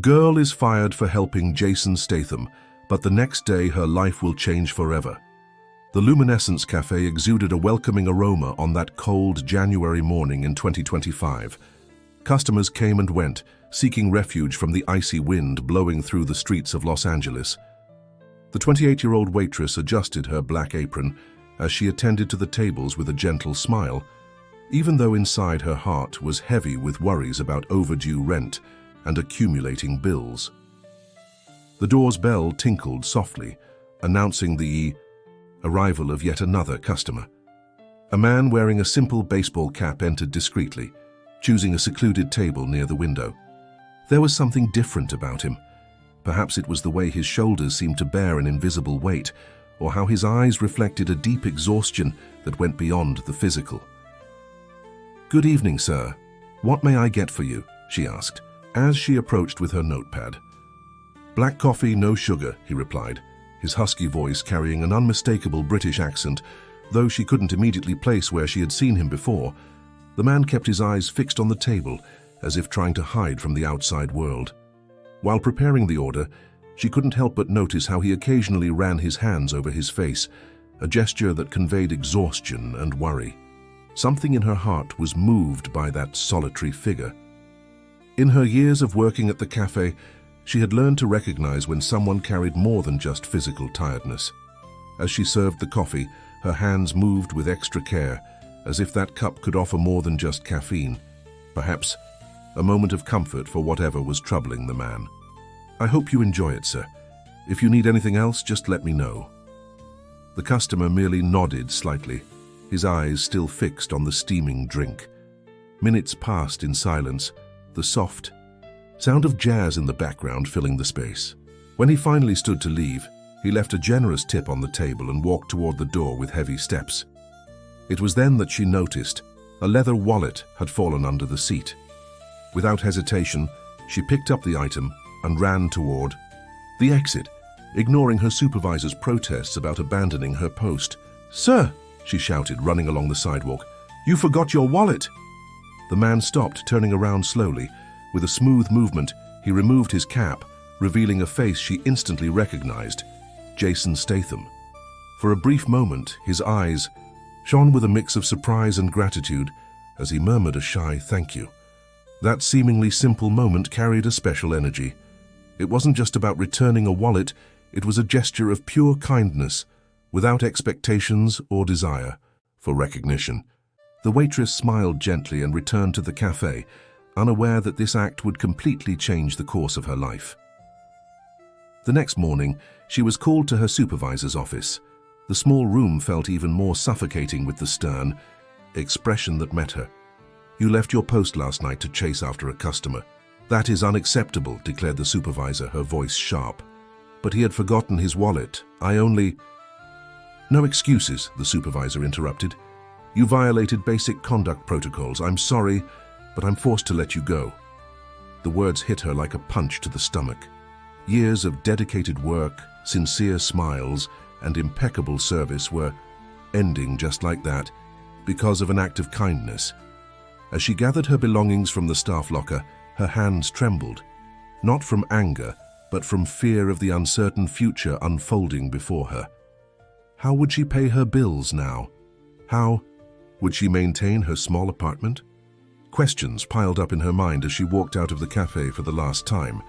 Girl is fired for helping Jason Statham, but the next day her life will change forever. The Luminescence Cafe exuded a welcoming aroma on that cold January morning in 2025. Customers came and went, seeking refuge from the icy wind blowing through the streets of Los Angeles. The 28-year-old waitress adjusted her black apron as she attended to the tables with a gentle smile, even though inside her heart was heavy with worries about overdue rent and accumulating bills. The door's bell tinkled softly, announcing the arrival of yet another customer. A man wearing a simple baseball cap entered discreetly, choosing a secluded table near the window. There was something different about him. Perhaps it was the way his shoulders seemed to bear an invisible weight, or how his eyes reflected a deep exhaustion that went beyond the physical. "Good evening, sir. What may I get for you?" she asked, as she approached with her notepad. "Black coffee, no sugar," he replied, his husky voice carrying an unmistakable British accent, though she couldn't immediately place where she had seen him before. The man kept his eyes fixed on the table, as if trying to hide from the outside world. While preparing the order, she couldn't help but notice how he occasionally ran his hands over his face, a gesture that conveyed exhaustion and worry. Something in her heart was moved by that solitary figure. In her years of working at the cafe, she had learned to recognize when someone carried more than just physical tiredness. As she served the coffee, her hands moved with extra care, as if that cup could offer more than just caffeine. Perhaps a moment of comfort for whatever was troubling the man. "I hope you enjoy it, sir. If you need anything else, just let me know." The customer merely nodded slightly, his eyes still fixed on the steaming drink. Minutes passed in silence, the soft sound of jazz in the background filling the space. When he finally stood to leave, he left a generous tip on the table and walked toward the door with heavy steps. It was then that she noticed a leather wallet had fallen under the seat. Without hesitation, she picked up the item and ran toward the exit, ignoring her supervisor's protests about abandoning her post. "Sir," she shouted, running along the sidewalk, "you forgot your wallet!" The man stopped, turning around slowly. With a smooth movement, he removed his cap, revealing a face she instantly recognized: Jason Statham. For a brief moment, his eyes shone with a mix of surprise and gratitude as he murmured a shy "thank you." That seemingly simple moment carried a special energy. It wasn't just about returning a wallet, it was a gesture of pure kindness, without expectations or desire for recognition. The waitress smiled gently and returned to the cafe, unaware that this act would completely change the course of her life. The next morning, she was called to her supervisor's office. The small room felt even more suffocating with the stern expression that met her. "You left your post last night to chase after a customer. That is unacceptable," declared the supervisor, her voice sharp. "But he had forgotten his wallet. I only—" "No excuses," the supervisor interrupted. "You violated basic conduct protocols. I'm sorry, but I'm forced to let you go." The words hit her like a punch to the stomach. Years of dedicated work, sincere smiles, and impeccable service were ending just like that, because of an act of kindness. As she gathered her belongings from the staff locker, her hands trembled, not from anger, but from fear of the uncertain future unfolding before her. How would she pay her bills now? How would she maintain her small apartment? Questions piled up in her mind as she walked out of the cafe for the last time,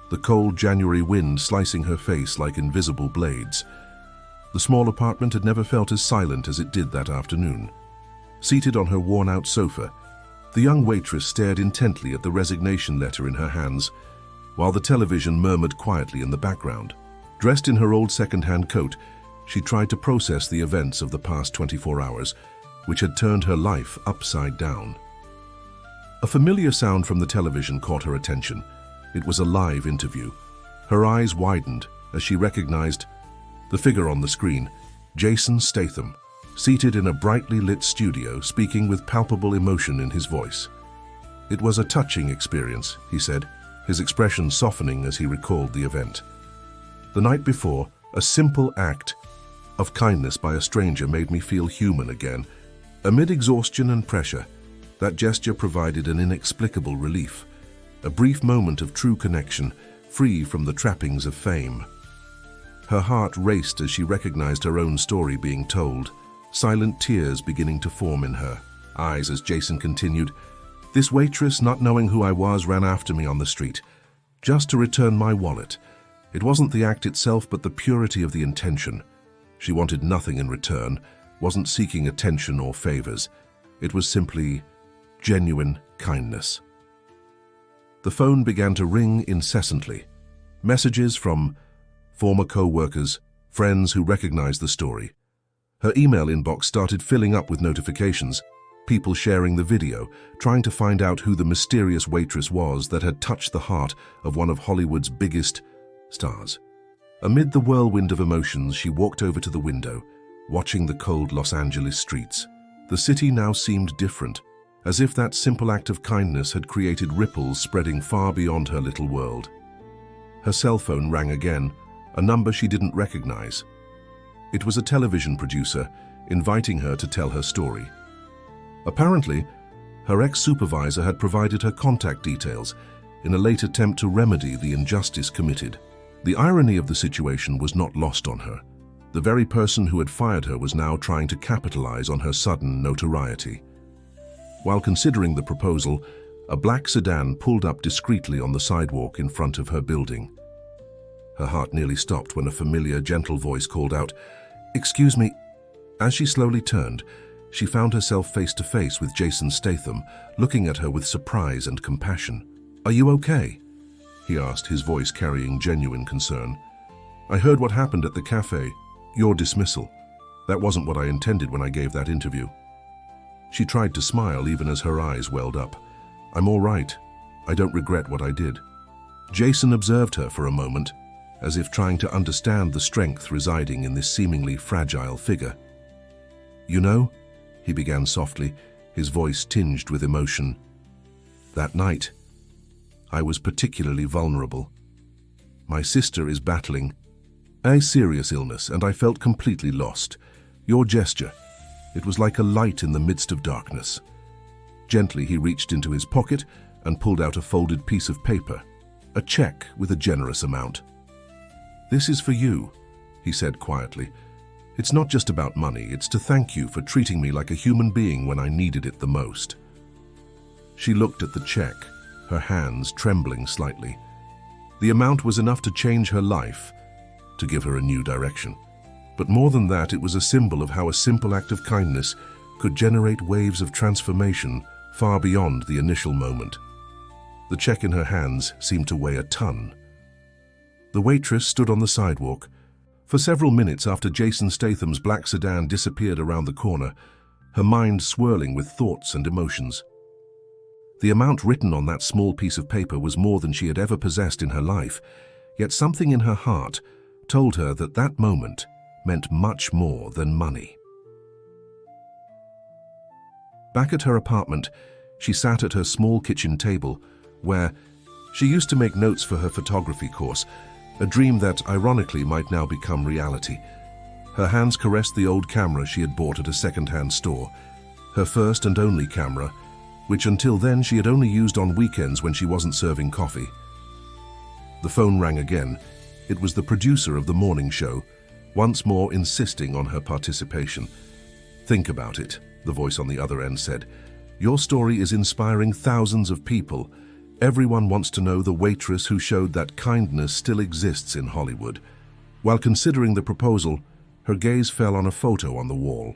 the cold January wind slicing her face like invisible blades. The small apartment had never felt as silent as it did that afternoon. Seated on her worn-out sofa, the young waitress stared intently at the resignation letter in her hands, while the television murmured quietly in the background. Dressed in her old second-hand coat, she tried to process the events of the past 24 hours, which had turned her life upside down. A familiar sound from the television caught her attention. It was a live interview. Her eyes widened as she recognized the figure on the screen, Jason Statham, seated in a brightly lit studio, speaking with palpable emotion in his voice. "It was a touching experience," he said, his expression softening as he recalled the event. "The night before, a simple act of kindness by a stranger made me feel human again. Amid exhaustion and pressure, that gesture provided an inexplicable relief. A brief moment of true connection, free from the trappings of fame. Her heart raced as she recognized her own story being told, silent tears beginning to form in her eyes as Jason continued, "This waitress, not knowing who I was, ran after me on the street, just to return my wallet. It wasn't the act itself, but the purity of the intention. She wanted nothing in return, wasn't seeking attention or favors. It was simply genuine kindness." The phone began to ring incessantly. Messages from former co-workers, friends who recognized the story. Her email inbox started filling up with notifications, people sharing the video, trying to find out who the mysterious waitress was that had touched the heart of one of Hollywood's biggest stars. Amid the whirlwind of emotions, she walked over to the window, watching the cold Los Angeles streets. The city now seemed different, as if that simple act of kindness had created ripples spreading far beyond her little world. Her cell phone rang again, a number she didn't recognize. It was a television producer inviting her to tell her story. Apparently, her ex-supervisor had provided her contact details in a late attempt to remedy the injustice committed. The irony of the situation was not lost on her. The very person who had fired her was now trying to capitalize on her sudden notoriety. While considering the proposal, a black sedan pulled up discreetly on the sidewalk in front of her building. Her heart nearly stopped when a familiar, gentle voice called out, "Excuse me." As she slowly turned, she found herself face to face with Jason Statham, looking at her with surprise and compassion. "Are you okay?" he asked, his voice carrying genuine concern. "I heard what happened at the cafe. Your dismissal. That wasn't what I intended when I gave that interview." She tried to smile even as her eyes welled up. "I'm all right. I don't regret what I did." Jason observed her for a moment, as if trying to understand the strength residing in this seemingly fragile figure. "You know," he began softly, his voice tinged with emotion, "that night, I was particularly vulnerable. My sister is battling a serious illness, and I felt completely lost. Your gesture, it was like a light in the midst of darkness." Gently, he reached into his pocket and pulled out a folded piece of paper, a check with a generous amount. "This is for you," he said quietly. "It's not just about money, it's to thank you for treating me like a human being when I needed it the most." She looked at the check, her hands trembling slightly. The amount was enough to change her life, to give her a new direction. But more than that, it was a symbol of how a simple act of kindness could generate waves of transformation far beyond the initial moment. The check in her hands seemed to weigh a ton. The waitress stood on the sidewalk. For several minutes after Jason Statham's black sedan disappeared around the corner, her mind swirling with thoughts and emotions. The amount written on that small piece of paper was more than she had ever possessed in her life, yet something in her heart told her that that moment meant much more than money. Back at her apartment, she sat at her small kitchen table, where she used to make notes for her photography course, a dream that ironically might now become reality. Her hands caressed the old camera she had bought at a second-hand store, her first and only camera, which until then she had only used on weekends when she wasn't serving coffee. The phone rang again. It was the producer of the morning show, once more insisting on her participation. "Think about it," the voice on the other end said. "Your story is inspiring thousands of people. Everyone wants to know the waitress who showed that kindness still exists in Hollywood." While considering the proposal, her gaze fell on a photo on the wall.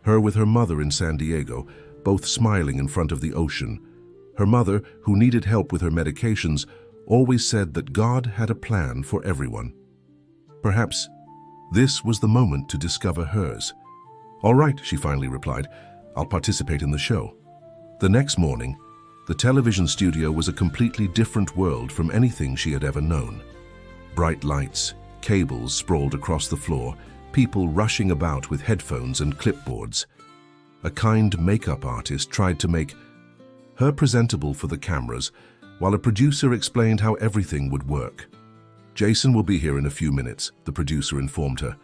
Her with her mother in San Diego, both smiling in front of the ocean. Her mother, who needed help with her medications, always said that God had a plan for everyone. Perhaps this was the moment to discover hers. "All right," she finally replied. "I'll participate in the show." The next morning, the television studio was a completely different world from anything she had ever known. Bright lights, cables sprawled across the floor, people rushing about with headphones and clipboards. A kind makeup artist tried to make her presentable for the cameras, while a producer explained how everything would work. "Jason will be here in a few minutes," the producer informed her.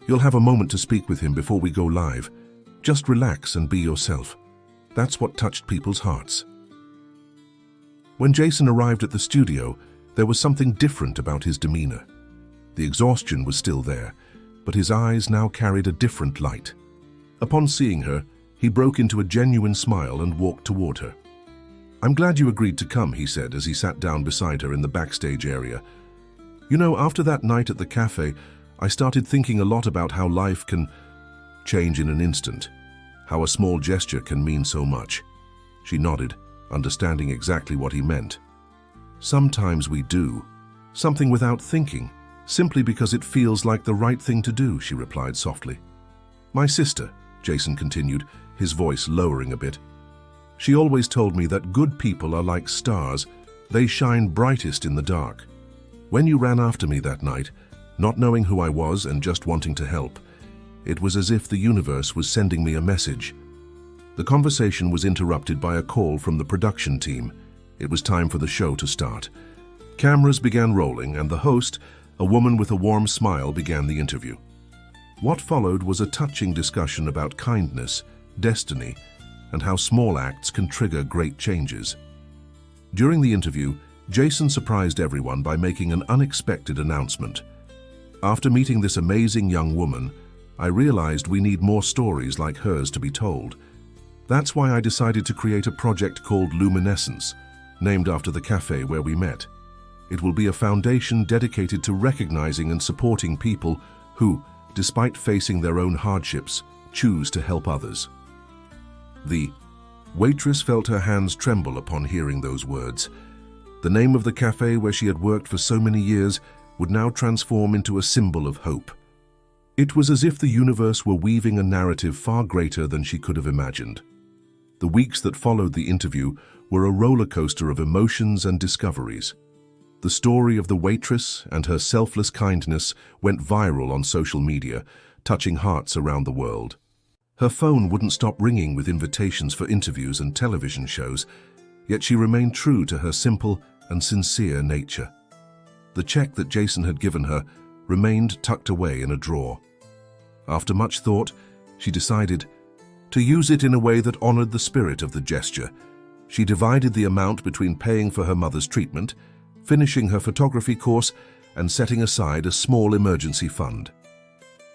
"You'll have a moment to speak with him before we go live. Just relax and be yourself." That's what touched people's hearts. When Jason arrived at the studio, there was something different about his demeanor. The exhaustion was still there, but his eyes now carried a different light. Upon seeing her, he broke into a genuine smile and walked toward her. "I'm glad you agreed to come," he said as he sat down beside her in the backstage area. "You know, after that night at the cafe, I started thinking a lot about how life can change in an instant, how a small gesture can mean so much." She nodded, understanding exactly what he meant. "Sometimes we do something without thinking, simply because it feels like the right thing to do," she replied softly. "My sister," Jason continued, his voice lowering a bit, "she always told me that good people are like stars. They shine brightest in the dark. When you ran after me that night, not knowing who I was and just wanting to help, it was as if the universe was sending me a message." The conversation was interrupted by a call from the production team. It was time for the show to start. Cameras began rolling, and the host, a woman with a warm smile, began the interview. What followed was a touching discussion about kindness, destiny, and how small acts can trigger great changes. During the interview, Jason surprised everyone by making an unexpected announcement. "After meeting this amazing young woman, I realized we need more stories like hers to be told. That's why I decided to create a project called Luminescence, named after the cafe where we met. It will be a foundation dedicated to recognizing and supporting people who, despite facing their own hardships, choose to help others." The waitress felt her hands tremble upon hearing those words. The name of the cafe where she had worked for so many years would now transform into a symbol of hope. It was as if the universe were weaving a narrative far greater than she could have imagined. The weeks that followed the interview were a roller coaster of emotions and discoveries. The story of the waitress and her selfless kindness went viral on social media, touching hearts around the world. Her phone wouldn't stop ringing with invitations for interviews and television shows, yet she remained true to her simple and sincere nature. The check that Jason had given her remained tucked away in a drawer. After much thought, she decided to use it in a way that honored the spirit of the gesture. She divided the amount between paying for her mother's treatment, finishing her photography course, and setting aside a small emergency fund.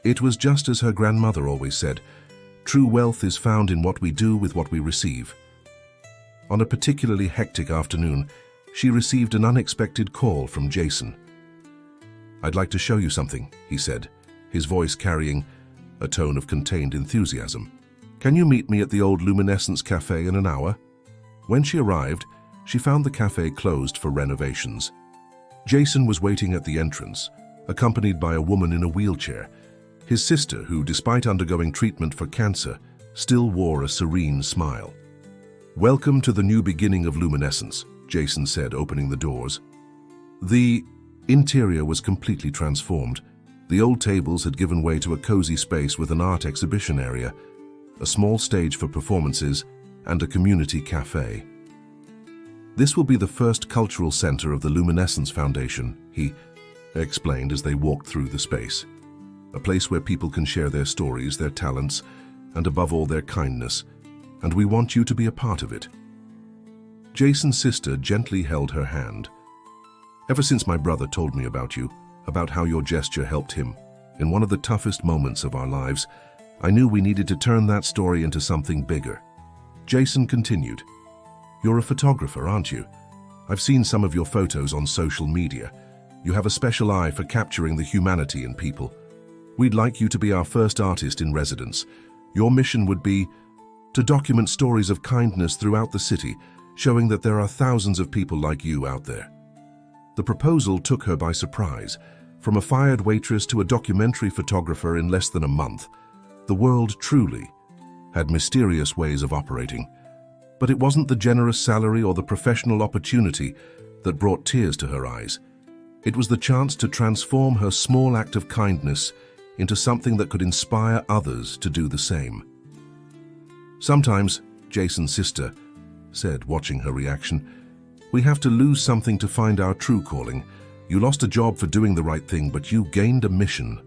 It was just as her grandmother always said, "True wealth is found in what we do with what we receive." On a particularly hectic afternoon, she received an unexpected call from Jason. "I'd like to show you something," he said, his voice carrying a tone of contained enthusiasm. "Can you meet me at the old Luminescence Cafe in an hour?" When she arrived, she found the cafe closed for renovations. Jason was waiting at the entrance, accompanied by a woman in a wheelchair, his sister who, despite undergoing treatment for cancer, still wore a serene smile. "Welcome to the new beginning of Luminescence," Jason said, opening the doors. The interior was completely transformed. The old tables had given way to a cozy space with an art exhibition area, a small stage for performances, and a community cafe. "This will be the first cultural center of the Luminescence Foundation," he explained as they walked through the space. "A place where people can share their stories, their talents, and above all their kindness, and we want you to be a part of it." Jason's sister gently held her hand. "Ever since my brother told me about you, about how your gesture helped him, in one of the toughest moments of our lives, I knew we needed to turn that story into something bigger." Jason continued, "You're a photographer, aren't you? I've seen some of your photos on social media. You have a special eye for capturing the humanity in people. We'd like you to be our first artist in residence. Your mission would be to document stories of kindness throughout the city, showing that there are thousands of people like you out there." The proposal took her by surprise. From a fired waitress to a documentary photographer in less than a month, the world truly had mysterious ways of operating. But it wasn't the generous salary or the professional opportunity that brought tears to her eyes. It was the chance to transform her small act of kindness into something that could inspire others to do the same. "Sometimes," Jason's sister said, watching her reaction, "we have to lose something to find our true calling. You lost a job for doing the right thing, but you gained a mission."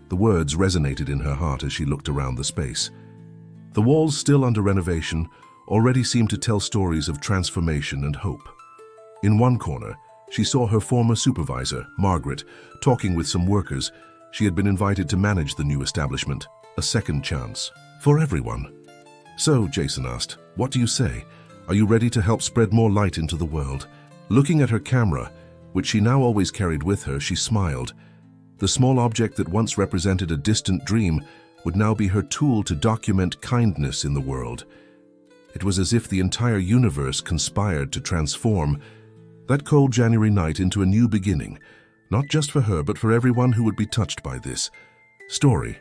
The words resonated in her heart as she looked around the space. The walls still under renovation, already seemed to tell stories of transformation and hope. In one corner, she saw her former supervisor, Margaret, talking with some workers. She had been invited to manage the new establishment, a second chance for everyone. "So," Jason asked, "what do you say? Are you ready to help spread more light into the world?" Looking at her camera, which she now always carried with her, she smiled. The small object that once represented a distant dream would now be her tool to document kindness in the world. It was as if the entire universe conspired to transform that cold January night into a new beginning, not just for her, but for everyone who would be touched by this story.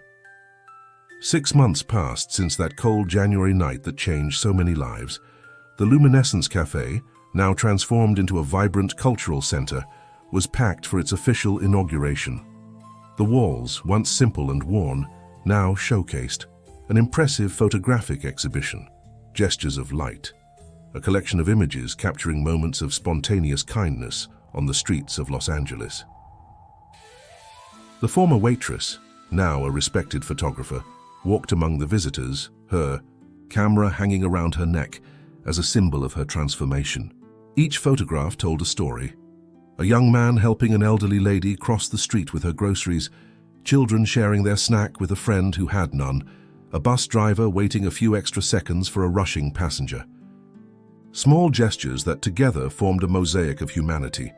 6 months passed since that cold January night that changed so many lives. The Luminescence Cafe, now transformed into a vibrant cultural center, was packed for its official inauguration. The walls, once simple and worn, now showcased an impressive photographic exhibition, Gestures of Light, a collection of images capturing moments of spontaneous kindness on the streets of Los Angeles. The former waitress, now a respected photographer, walked among the visitors, her camera hanging around her neck as a symbol of her transformation. Each photograph told a story. A young man helping an elderly lady cross the street with her groceries, children sharing their snack with a friend who had none, a bus driver waiting a few extra seconds for a rushing passenger. Small gestures that together formed a mosaic of humanity.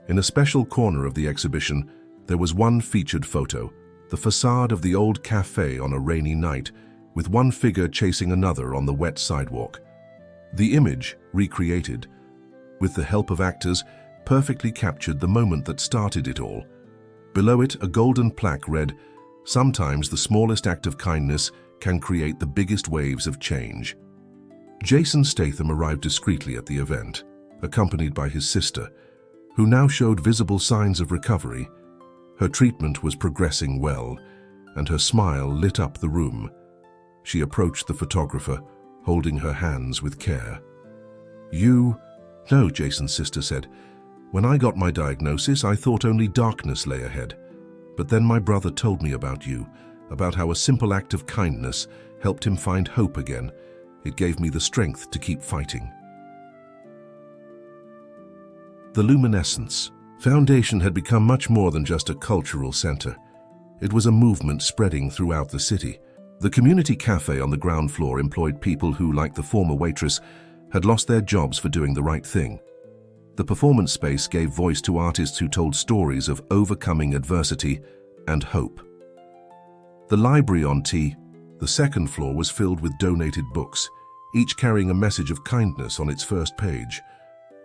In a special corner of the exhibition, there was one featured photo, the facade of the old cafe on a rainy night, with one figure chasing another on the wet sidewalk. The image, recreated, with the help of actors, perfectly captured the moment that started it all. Below it, a golden plaque read, "Sometimes the smallest act of kindness can create the biggest waves of change." Jason Statham arrived discreetly at the event, accompanied by his sister, who now showed visible signs of recovery. Her treatment was progressing well, and her smile lit up the room. She approached the photographer, holding her hands with care. "No," Jason's sister said. "When I got my diagnosis, I thought only darkness lay ahead. But then my brother told me about you, about how a simple act of kindness helped him find hope again. It gave me the strength to keep fighting." The Luminescence Foundation had become much more than just a cultural center. It was a movement spreading throughout the city. The community cafe on the ground floor employed people who, like the former waitress, had lost their jobs for doing the right thing. The performance space gave voice to artists who told stories of overcoming adversity and hope. The library on the second floor was filled with donated books, each carrying a message of kindness on its first page.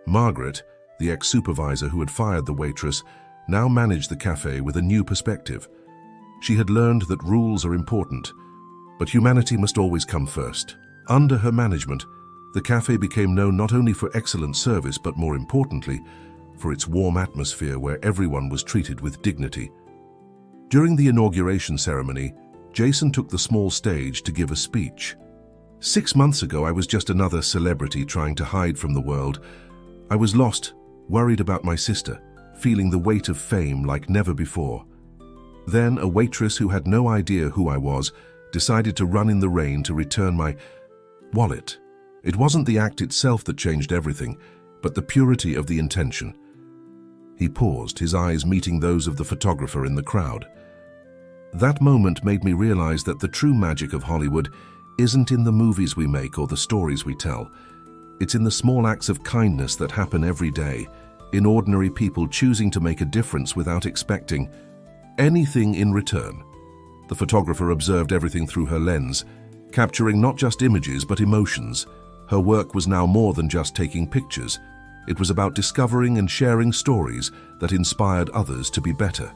Margaret, the ex-supervisor who had fired the waitress, now managed the cafe with a new perspective. She had learned that rules are important, but humanity must always come first. Under her management, the cafe became known not only for excellent service, but more importantly, for its warm atmosphere where everyone was treated with dignity. During the inauguration ceremony, Jason took the small stage to give a speech. "6 months ago, I was just another celebrity trying to hide from the world. I was lost, worried about my sister, feeling the weight of fame like never before. Then a waitress who had no idea who I was decided to run in the rain to return my wallet. It wasn't the act itself that changed everything, but the purity of the intention." He paused, his eyes meeting those of the photographer in the crowd. "That moment made me realize that the true magic of Hollywood isn't in the movies we make or the stories we tell. It's in the small acts of kindness that happen every day, in ordinary people choosing to make a difference without expecting anything in return." The photographer observed everything through her lens, capturing not just images but emotions. Her work was now more than just taking pictures. It was about discovering and sharing stories that inspired others to be better.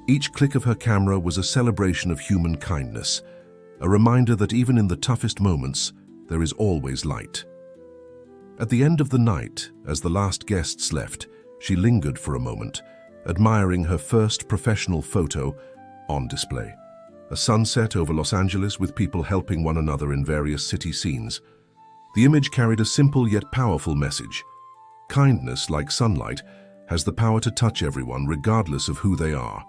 Each click of her camera was a celebration of human kindness, a reminder that even in the toughest moments, there is always light. At the end of the night, as the last guests left, she lingered for a moment, admiring her first professional photo on display. A sunset over Los Angeles with people helping one another in various city scenes. The image carried a simple yet powerful message. Kindness, like sunlight, has the power to touch everyone regardless of who they are.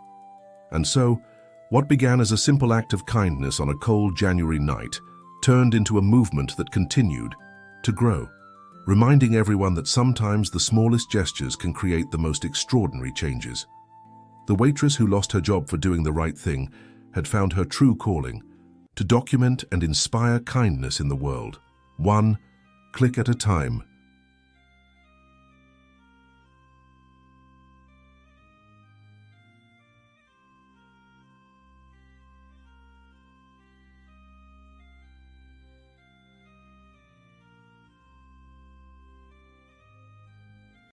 And so, what began as a simple act of kindness on a cold January night turned into a movement that continued to grow, reminding everyone that sometimes the smallest gestures can create the most extraordinary changes. The waitress who lost her job for doing the right thing had found her true calling: to document and inspire kindness in the world, one click at a time.